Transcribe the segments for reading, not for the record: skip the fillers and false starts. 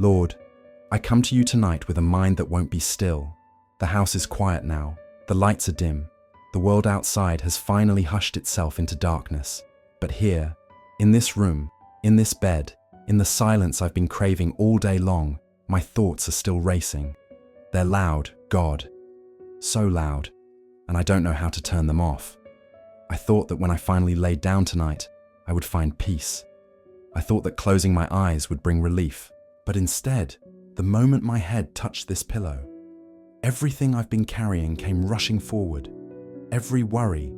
Lord, I come to you tonight with a mind that won't be still. The house is quiet now, the lights are dim, the world outside has finally hushed itself into darkness. But here, in this room, in this bed, in the silence I've been craving all day long, my thoughts are still racing. They're loud, God, so loud, and I don't know how to turn them off. I thought that when I finally laid down tonight, I would find peace. I thought that closing my eyes would bring relief, but instead, the moment my head touched this pillow, everything I've been carrying came rushing forward. Every worry,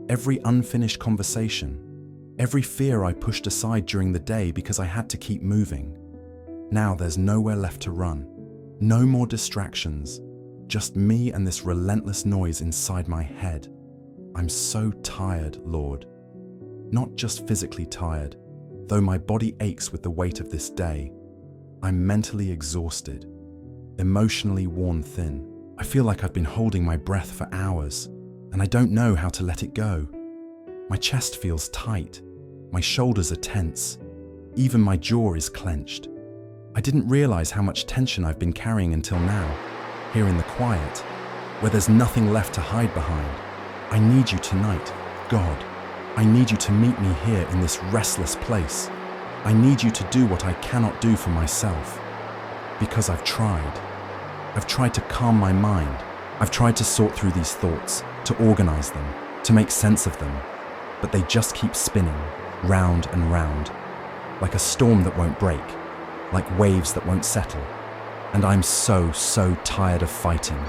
every unfinished conversation, every fear I pushed aside during the day because I had to keep moving. Now there's nowhere left to run, no more distractions, just me and this relentless noise inside my head. I'm so tired, Lord. Not just physically tired, though my body aches with the weight of this day. I'm mentally exhausted, emotionally worn thin. I feel like I've been holding my breath for hours, and I don't know how to let it go. My chest feels tight, my shoulders are tense, even my jaw is clenched. I didn't realize how much tension I've been carrying until now, here in the quiet, where there's nothing left to hide behind. I need you tonight, God. I need you to meet me here in this restless place. I need you to do what I cannot do for myself. Because I've tried. I've tried to calm my mind. I've tried to sort through these thoughts, to organize them, to make sense of them. But they just keep spinning, round and round, like a storm that won't break, like waves that won't settle. And I'm so tired of fighting.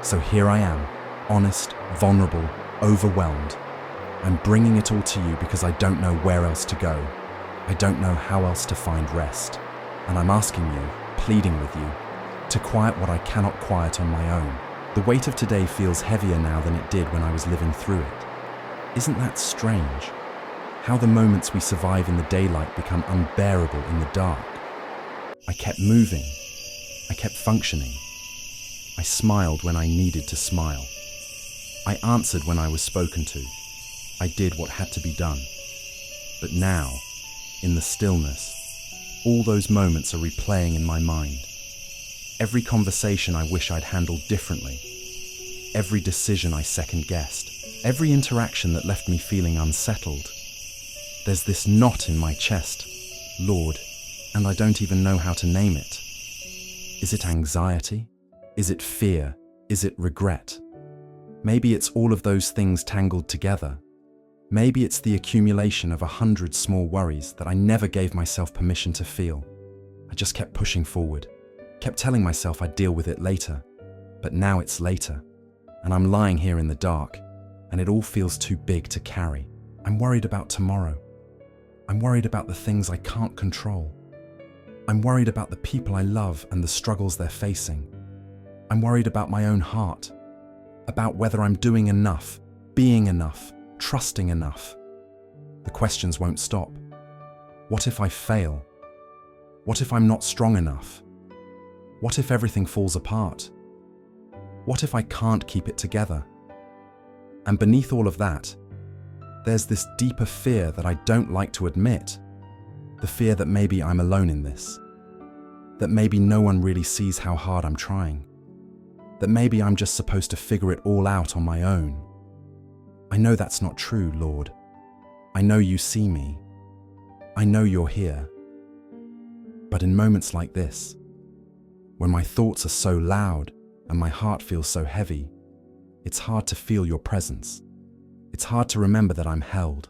So here I am, honest, vulnerable, overwhelmed. I'm bringing it all to you because I don't know where else to go. I don't know how else to find rest. And I'm asking you, pleading with you, to quiet what I cannot quiet on my own. The weight of today feels heavier now than it did when I was living through it. Isn't that strange? How the moments we survive in the daylight become unbearable in the dark. I kept moving. I kept functioning. I smiled when I needed to smile. I answered when I was spoken to. I did what had to be done. But now, in the stillness, all those moments are replaying in my mind. Every conversation I wish I'd handled differently. Every decision I second-guessed. Every interaction that left me feeling unsettled. There's this knot in my chest, Lord, and I don't even know how to name it. Is it anxiety? Is it fear? Is it regret? Maybe it's all of those things tangled together. Maybe it's the accumulation of 100 small worries that I never gave myself permission to feel. I just kept pushing forward, kept telling myself I'd deal with it later. But now it's later, and I'm lying here in the dark, and it all feels too big to carry. I'm worried about tomorrow. I'm worried about the things I can't control. I'm worried about the people I love and the struggles they're facing. I'm worried about my own heart, about whether I'm doing enough, being enough, trusting enough. The questions won't stop. What if I fail? What if I'm not strong enough? What if everything falls apart? What if I can't keep it together? And beneath all of that, there's this deeper fear that I don't like to admit. The fear that maybe I'm alone in this. That maybe no one really sees how hard I'm trying. That maybe I'm just supposed to figure it all out on my own. I know that's not true, Lord. I know you see me. I know you're here. But in moments like this, when my thoughts are so loud and my heart feels so heavy, it's hard to feel your presence. It's hard to remember that I'm held.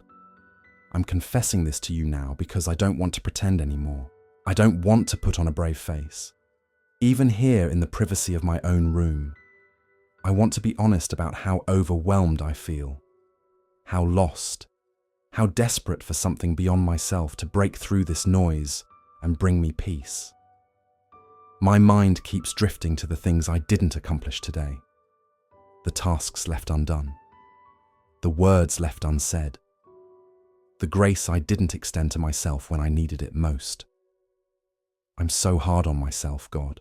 I'm confessing this to you now because I don't want to pretend anymore. I don't want to put on a brave face. Even here in the privacy of my own room, I want to be honest about how overwhelmed I feel, how lost, how desperate for something beyond myself to break through this noise and bring me peace. My mind keeps drifting to the things I didn't accomplish today, the tasks left undone, the words left unsaid, the grace I didn't extend to myself when I needed it most. I'm so hard on myself, God.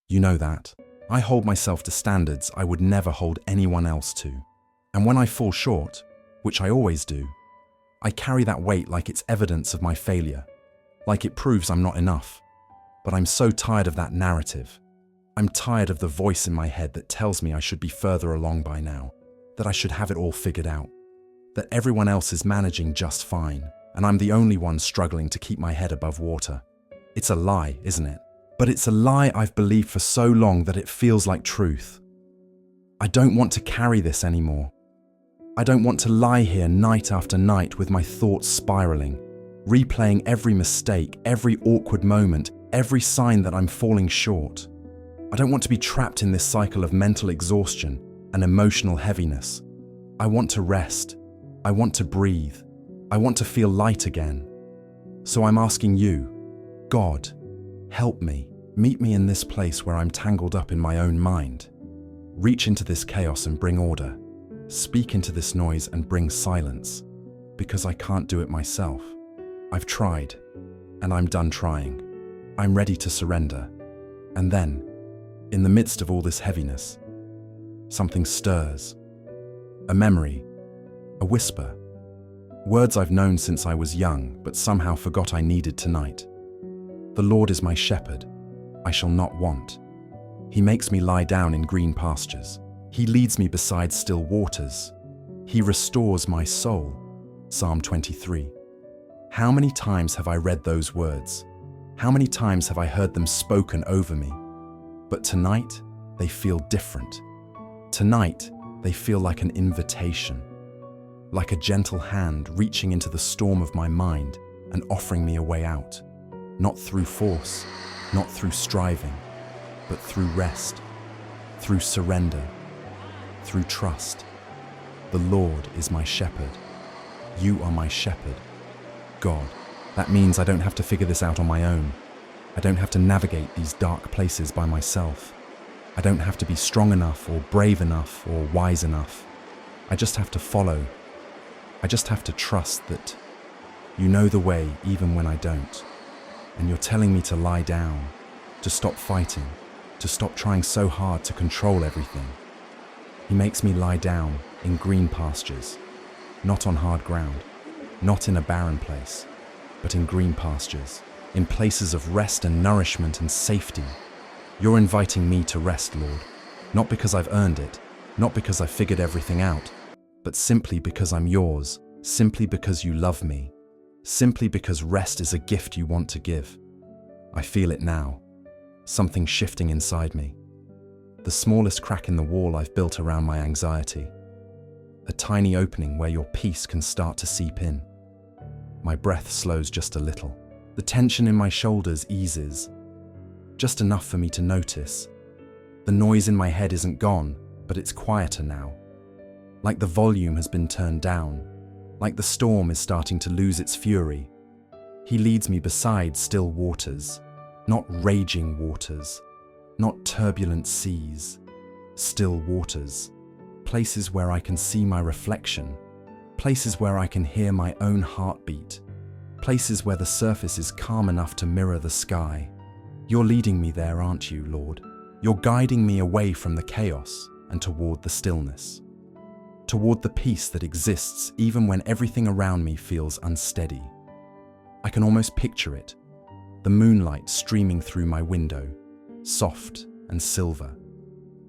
You know that. I hold myself to standards I would never hold anyone else to. And when I fall short, which I always do, I carry that weight like it's evidence of my failure, like it proves I'm not enough. But I'm so tired of that narrative. I'm tired of the voice in my head that tells me I should be further along by now, that I should have it all figured out, that everyone else is managing just fine, and I'm the only one struggling to keep my head above water. It's a lie, isn't it? But it's a lie I've believed for so long that it feels like truth. I don't want to carry this anymore. I don't want to lie here night after night with my thoughts spiraling, replaying every mistake, every awkward moment, every sign that I'm falling short. I don't want to be trapped in this cycle of mental exhaustion and emotional heaviness. I want to rest. I want to breathe. I want to feel light again. So I'm asking you, God, help me. Meet me in this place where I'm tangled up in my own mind. Reach into this chaos and bring order. Speak into this noise and bring silence, because I can't do it myself. I've tried, and I'm done trying. I'm ready to surrender. And then, in the midst of all this heaviness, something stirs. A memory, a whisper. Words I've known since I was young, but somehow forgot I needed tonight. The Lord is my shepherd. I shall not want. He makes me lie down in green pastures. He leads me beside still waters. He restores my soul. Psalm 23. How many times have I read those words? How many times have I heard them spoken over me? But tonight, they feel different. Tonight, they feel like an invitation, like a gentle hand reaching into the storm of my mind and offering me a way out, not through force, not through striving, but through rest, through surrender, through trust. The Lord is my shepherd. You are my shepherd, God. That means I don't have to figure this out on my own. I don't have to navigate these dark places by myself. I don't have to be strong enough or brave enough or wise enough. I just have to follow. I just have to trust that you know the way even when I don't. And you're telling me to lie down, to stop fighting, to stop trying so hard to control everything. He makes me lie down in green pastures, not on hard ground, not in a barren place, but in green pastures, in places of rest and nourishment and safety. You're inviting me to rest, Lord, not because I've earned it, not because I've figured everything out, but simply because I'm yours, simply because you love me, simply because rest is a gift you want to give. I feel it now, something shifting inside me. The smallest crack in the wall I've built around my anxiety. A tiny opening where your peace can start to seep in. My breath slows just a little. The tension in my shoulders eases, just enough for me to notice. The noise in my head isn't gone, but it's quieter now. Like the volume has been turned down, like the storm is starting to lose its fury. He leads me beside still waters, not raging waters, not turbulent seas, still waters, places where I can see my reflection, places where I can hear my own heartbeat, places where the surface is calm enough to mirror the sky. You're leading me there, aren't you, Lord? You're guiding me away from the chaos and toward the stillness, toward the peace that exists even when everything around me feels unsteady. I can almost picture it, the moonlight streaming through my window, soft and silver,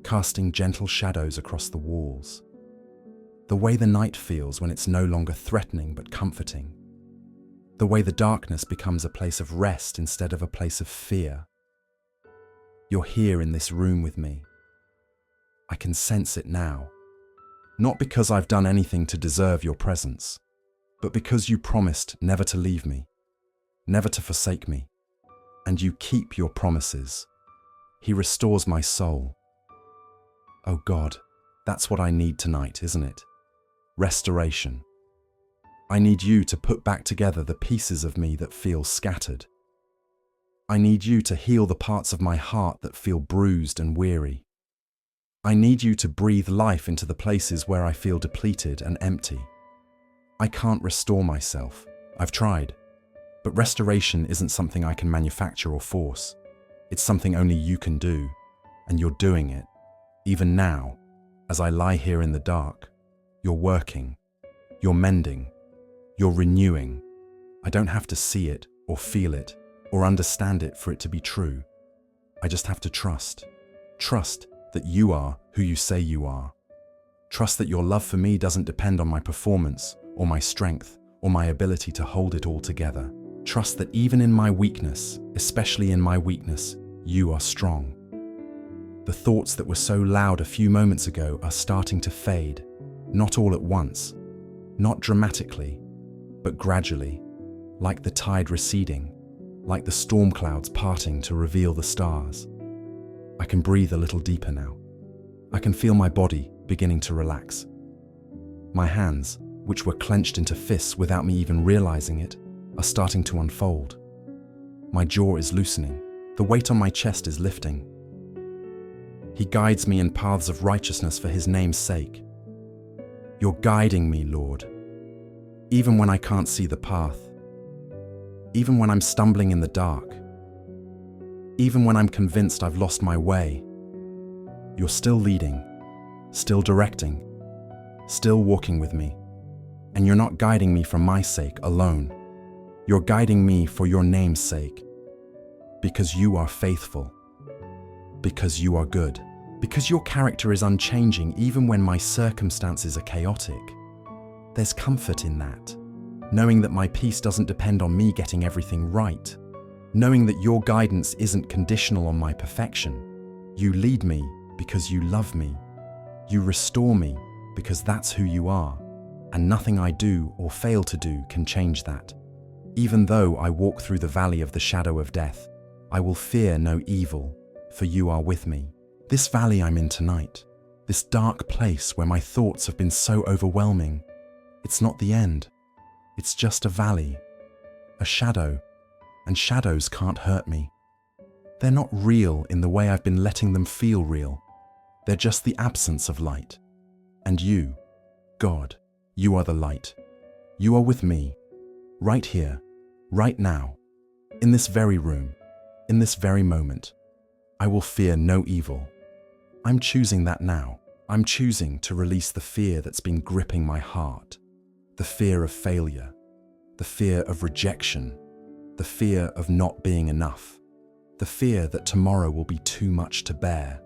casting gentle shadows across the walls. The way the night feels when it's no longer threatening but comforting. The way the darkness becomes a place of rest instead of a place of fear. You're here in this room with me. I can sense it now. Not because I've done anything to deserve your presence, but because you promised never to leave me, never to forsake me, and you keep your promises. He restores my soul. Oh God, that's what I need tonight, isn't it? Restoration. I need you to put back together the pieces of me that feel scattered. I need you to heal the parts of my heart that feel bruised and weary. I need you to breathe life into the places where I feel depleted and empty. I can't restore myself. I've tried. But restoration isn't something I can manufacture or force. It's something only you can do, and you're doing it. Even now, as I lie here in the dark, you're working, you're mending, you're renewing. I don't have to see it or feel it. or understand it for it to be true. I just have to trust. Trust that you are who you say you are. Trust that your love for me doesn't depend on my performance or my strength or my ability to hold it all together. Trust that even in my weakness, especially in my weakness, you are strong. The thoughts that were so loud a few moments ago are starting to fade, not all at once, not dramatically, but gradually, like the tide receding, like the storm clouds parting to reveal the stars. I can breathe a little deeper now. I can feel my body beginning to relax. My hands, which were clenched into fists without me even realizing it, are starting to unfold. My jaw is loosening. The weight on my chest is lifting. He guides me in paths of righteousness for his name's sake. You're guiding me, Lord. Even when I can't see the path. Even when I'm stumbling in the dark. Even when I'm convinced I've lost my way. You're still leading, still directing, still walking with me. And you're not guiding me for my sake alone. You're guiding me for your name's sake. Because you are faithful. Because you are good. Because your character is unchanging even when my circumstances are chaotic. There's comfort in that. Knowing that my peace doesn't depend on me getting everything right. Knowing that your guidance isn't conditional on my perfection. You lead me because you love me. You restore me because that's who you are. And nothing I do or fail to do can change that. Even though I walk through the valley of the shadow of death, I will fear no evil, for you are with me. This valley I'm in tonight, this dark place where my thoughts have been so overwhelming, it's not the end. It's just a valley, a shadow, and shadows can't hurt me. They're not real in the way I've been letting them feel real. They're just the absence of light. And you, God, you are the light. You are with me, right here, right now, in this very room, in this very moment. I will fear no evil. I'm choosing that now. I'm choosing to release the fear that's been gripping my heart. The fear of failure, the fear of rejection, the fear of not being enough, the fear that tomorrow will be too much to bear.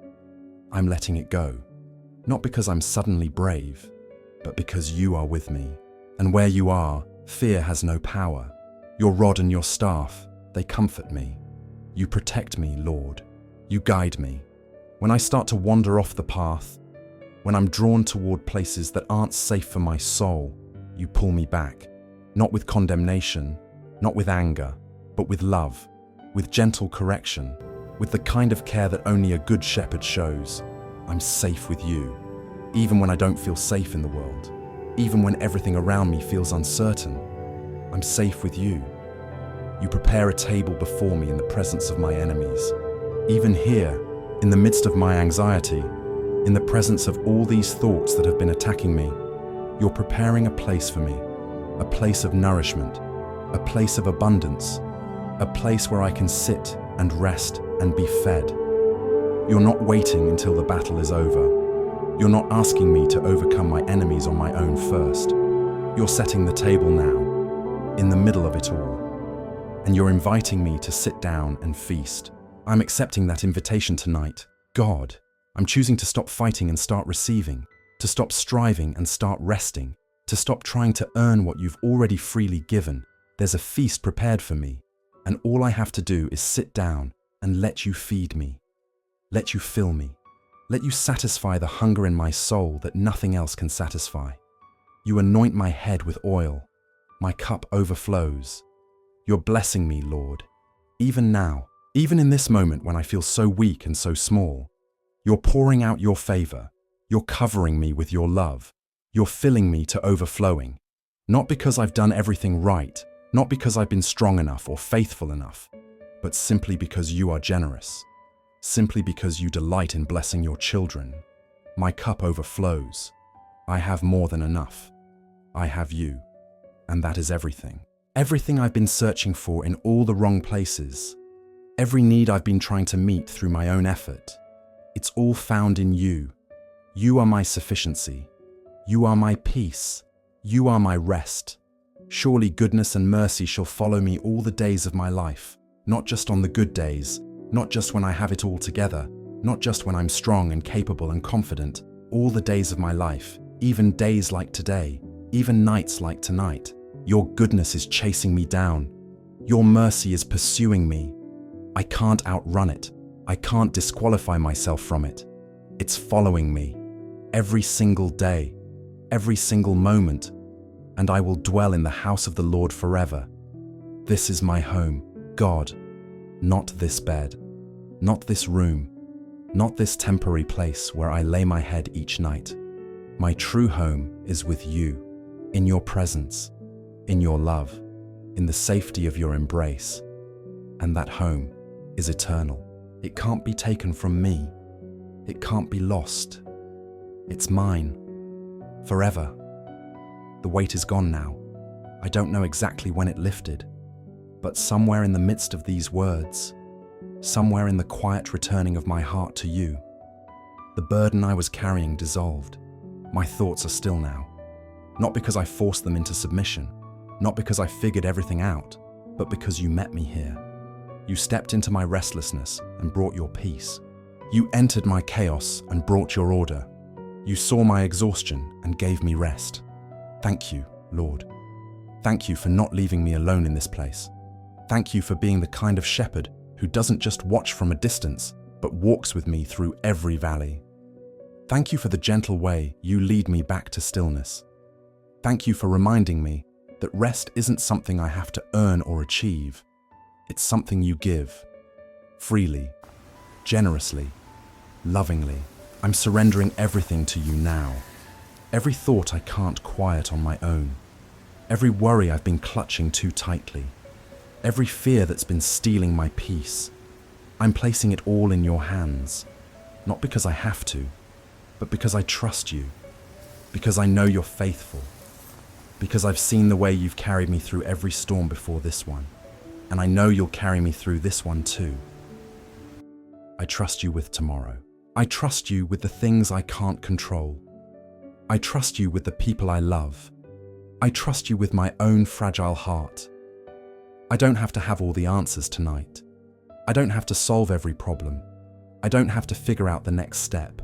I'm letting it go, not because I'm suddenly brave, but because you are with me. And where you are, fear has no power. Your rod and your staff, they comfort me. You protect me, Lord. You guide me. When I start to wander off the path, when I'm drawn toward places that aren't safe for my soul, you pull me back, not with condemnation, not with anger, but with love, with gentle correction, with the kind of care that only a good shepherd shows. I'm safe with you, even when I don't feel safe in the world, even when everything around me feels uncertain. I'm safe with you. You prepare a table before me in the presence of my enemies. Even here, in the midst of my anxiety, in the presence of all these thoughts that have been attacking me, you're preparing a place for me, a place of nourishment, a place of abundance, a place where I can sit and rest and be fed. You're not waiting until the battle is over. You're not asking me to overcome my enemies on my own first. You're setting the table now, in the middle of it all. And you're inviting me to sit down and feast. I'm accepting that invitation tonight. God, I'm choosing to stop fighting and start receiving, to stop striving and start resting, to stop trying to earn what you've already freely given. There's a feast prepared for me, and all I have to do is sit down and let you feed me, let you fill me, let you satisfy the hunger in my soul that nothing else can satisfy. You anoint my head with oil, my cup overflows. You're blessing me, Lord, even now, even in this moment when I feel so weak and so small. You're pouring out your favor. You're covering me with your love. You're filling me to overflowing. Not because I've done everything right, not because I've been strong enough or faithful enough, but simply because you are generous. Simply because you delight in blessing your children. My cup overflows. I have more than enough. I have you. And that is everything. Everything I've been searching for in all the wrong places. Every need I've been trying to meet through my own effort. It's all found in you. You are my sufficiency. You are my peace. You are my rest. Surely goodness and mercy shall follow me all the days of my life, Not just on the good days, not just when I have it all together, not just when I'm strong and capable and confident, all the days of my life, even days like today, even nights like tonight. Your goodness is chasing me down. Your mercy is pursuing me. I can't outrun it. I can't disqualify myself from it. It's following me every single day, every single moment, and I will dwell in the house of the Lord forever. This is my home, God, not this bed, not this room, not this temporary place where I lay my head each night. My true home is with you, in your presence, in your love, in the safety of your embrace. And that home is eternal. It can't be taken from me. It can't be lost. It's mine, forever. The weight is gone now. I don't know exactly when it lifted, but somewhere in the midst of these words, somewhere in the quiet returning of my heart to you, the burden I was carrying dissolved. My thoughts are still now, not because I forced them into submission, not because I figured everything out, but because you met me here. You stepped into my restlessness and brought your peace. You entered my chaos and brought your order. You saw my exhaustion and gave me rest. Thank you, Lord. Thank you for not leaving me alone in this place. Thank you for being the kind of shepherd who doesn't just watch from a distance, but walks with me through every valley. Thank you for the gentle way you lead me back to stillness. Thank you for reminding me that rest isn't something I have to earn or achieve. It's something you give, freely, generously, lovingly. I'm surrendering everything to you now. Every thought I can't quiet on my own. Every worry I've been clutching too tightly. Every fear that's been stealing my peace. I'm placing it all in your hands, not because I have to, but because I trust you, because I know you're faithful, because I've seen the way you've carried me through every storm before this one, and I know you'll carry me through this one too. I trust you with tomorrow. I trust you with the things I can't control. I trust you with the people I love. I trust you with my own fragile heart. I don't have to have all the answers tonight. I don't have to solve every problem. I don't have to figure out the next step.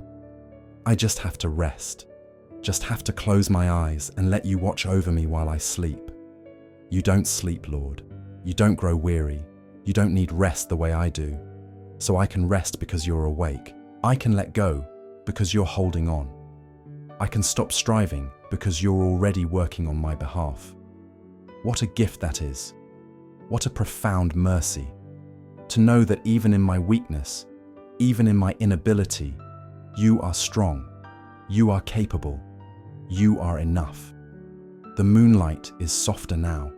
I just have to rest. Just have to close my eyes and let you watch over me while I sleep. You don't sleep, Lord. You don't grow weary. You don't need rest the way I do. So I can rest because you're awake. I can let go because you're holding on. I can stop striving because you're already working on my behalf. What a gift that is. What a profound mercy. To know that even in my weakness, even in my inability, you are strong. You are capable. You are enough. The moonlight is softer now.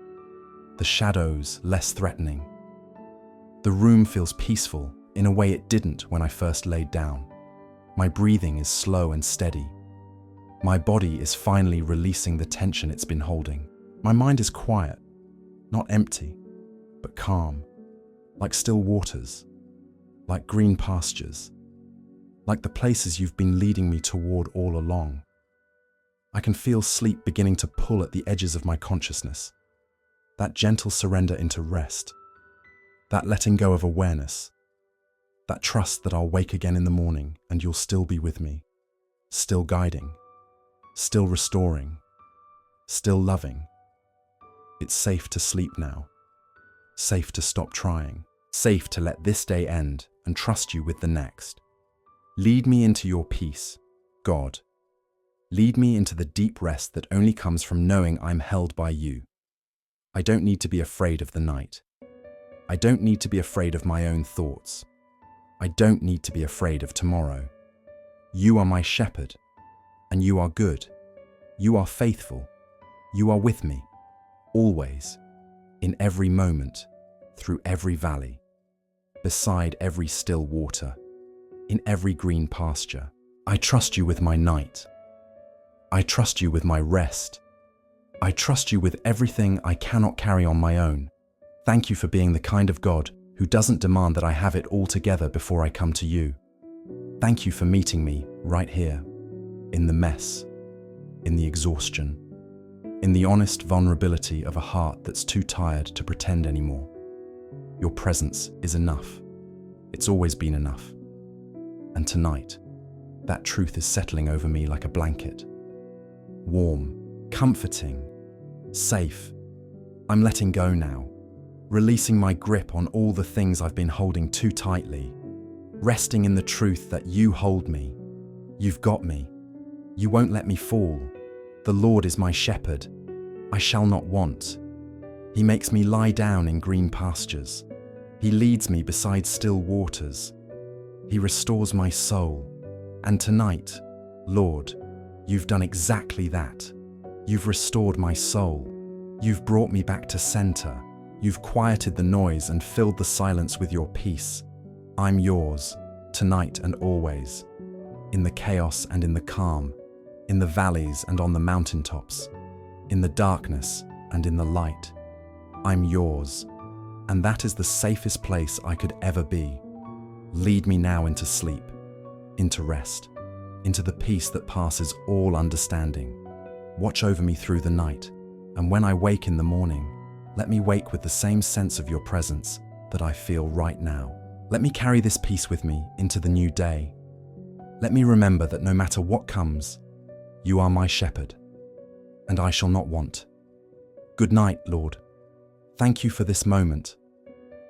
The shadows less threatening. The room feels peaceful in a way it didn't when I first laid down. My breathing is slow and steady. My body is finally releasing the tension it's been holding. My mind is quiet, not empty, but calm, like still waters, like green pastures, like the places you've been leading me toward all along. I can feel sleep beginning to pull at the edges of my consciousness, that gentle surrender into rest, that letting go of awareness, that trust that I'll wake again in the morning and you'll still be with me, still guiding, still restoring, still loving. It's safe to sleep now, safe to stop trying, safe to let this day end and trust you with the next. Lead me into your peace, God. Lead me into the deep rest that only comes from knowing I'm held by you. I don't need to be afraid of the night. I don't need to be afraid of my own thoughts. I don't need to be afraid of tomorrow. You are my shepherd, and you are good. You are faithful. You are with me, always, in every moment, through every valley, beside every still water, in every green pasture. I trust you with my night. I trust you with my rest. I trust you with everything I cannot carry on my own. Thank you for being the kind of God who doesn't demand that I have it all together before I come to you. Thank you for meeting me right here, in the mess, in the exhaustion, in the honest vulnerability of a heart that's too tired to pretend anymore. Your presence is enough. It's always been enough. And tonight, that truth is settling over me like a blanket. Warm, comforting, safe. I'm letting go now, releasing my grip on all the things I've been holding too tightly, resting in the truth that you hold me. You've got me. You won't let me fall. The Lord is my shepherd. I shall not want. He makes me lie down in green pastures. He leads me beside still waters. He restores my soul. And tonight, Lord, you've done exactly that. You've restored my soul. You've brought me back to center. You've quieted the noise and filled the silence with your peace. I'm yours, tonight and always. In the chaos and in the calm, in the valleys and on the mountaintops, in the darkness and in the light. I'm yours, and that is the safest place I could ever be. Lead me now into sleep, into rest, into the peace that passes all understanding. Watch over me through the night, and when I wake in the morning, let me wake with the same sense of your presence that I feel right now. Let me carry this peace with me into the new day. Let me remember that no matter what comes, you are my shepherd, and I shall not want. Good night, Lord. Thank you for this moment.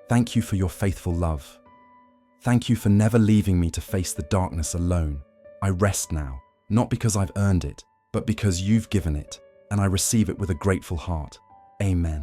Thank you for your faithful love. Thank you for never leaving me to face the darkness alone. I rest now, not because I've earned it, but because you've given it, and I receive it with a grateful heart. Amen.